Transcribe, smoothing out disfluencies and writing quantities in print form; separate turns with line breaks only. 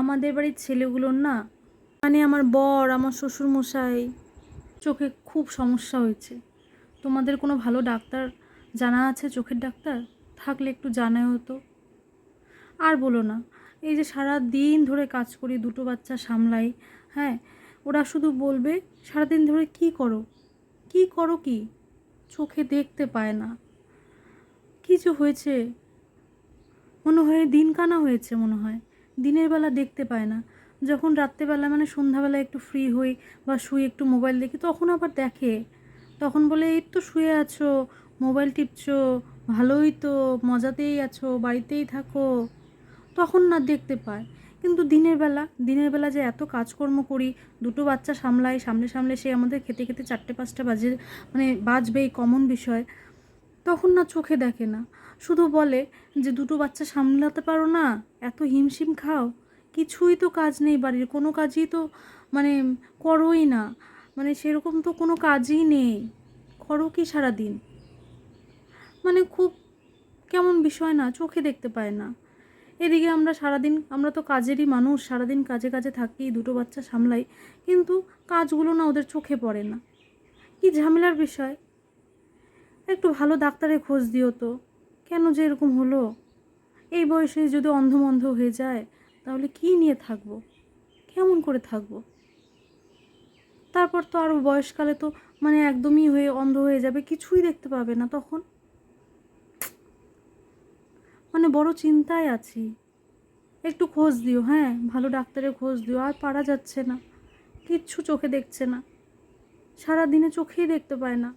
আমাদের বাড়ির ছেলেগুলোর না, মানে আমার বর, আমার শ্বশুরমশাই, চোখে খুব সমস্যা হয়েছে। তোমাদের কোনো ভালো ডাক্তার জানা আছে, চোখের ডাক্তার থাকলে একটু জানাও তো। আর বলো না, এই যে সারা দিন ধরে কাজ করি, দুটো বাচ্চা সামলাই, হ্যাঁ, ওরা শুধু বলবে সারাদিন ধরে কি করো, কি করো, কি চোখে দেখতে পায় না। কিছু হয়েছে মনে হয়, দিন কানা হয়েছে মনে হয়, দিনের বেলা দেখতে পায় না। যখন রাত্রেবেলা মানে সন্ধ্যাবেলা একটু ফ্রি হই বা শুয়ে একটু মোবাইল দেখি, তখন আবার দেখে, তখন বলে এই তো শুয়ে আছো, মোবাইল টিপছো, ভালোই তো, মজাতেই আছো, বাড়িতেই থাকো, তখন না দেখতে পায়। কিন্তু দিনের বেলা যে এত কাজকর্ম করি, দুটো বাচ্চা সামলাই, সামলে সামলে সে আমাদের খেতে খেতে 4টে 5টা বাজে, মানে বাজবেই, কমন বিষয়, তখন না চোখে দেখে না। শুধু বলে যে দুটো বাচ্চা সামলাতে পারো না, এত হিমশিম খাও, কিছুই তো কাজ নেই বাড়ির, কোনো কাজই তো মানে করোই না, মানে সেরকম তো কোনো কাজই নেই, করো কি সারাদিন, মানে খুব কেমন বিষয় না, চোখে দেখতে পায় না। এদিকে আমরা সারাদিন, আমরা তো কাজেরই মানুষ, সারাদিন কাজে কাজে থাকি, দুটো বাচ্চা সামলাই, কিন্তু কাজগুলো না ওদের চোখে পড়ে না। কি ঝামেলার বিষয়। একটু ভালো ডাক্তারের খোঁজ দিও তো, কেন যে এরকম হলো। এই বয়সে যদি অন্ধ হয়ে যায়, তাহলে কি নিয়ে থাকবো, কেমন করে থাকবো। তারপর তো আরও বয়সকালে তো মানে একদমই হয়ে অন্ধ হয়ে যাবে, কিছুই দেখতে পাবে না তখন, মানে বড় চিন্তায় আছি। একটু খোঁজ দিও, হ্যাঁ, ভালো ডাক্তারের খোঁজ দিও। আর পারা যাচ্ছে না, কিচ্ছু চোখে দেখছে না, সারা দিনে চোখেই দেখতে পায় না।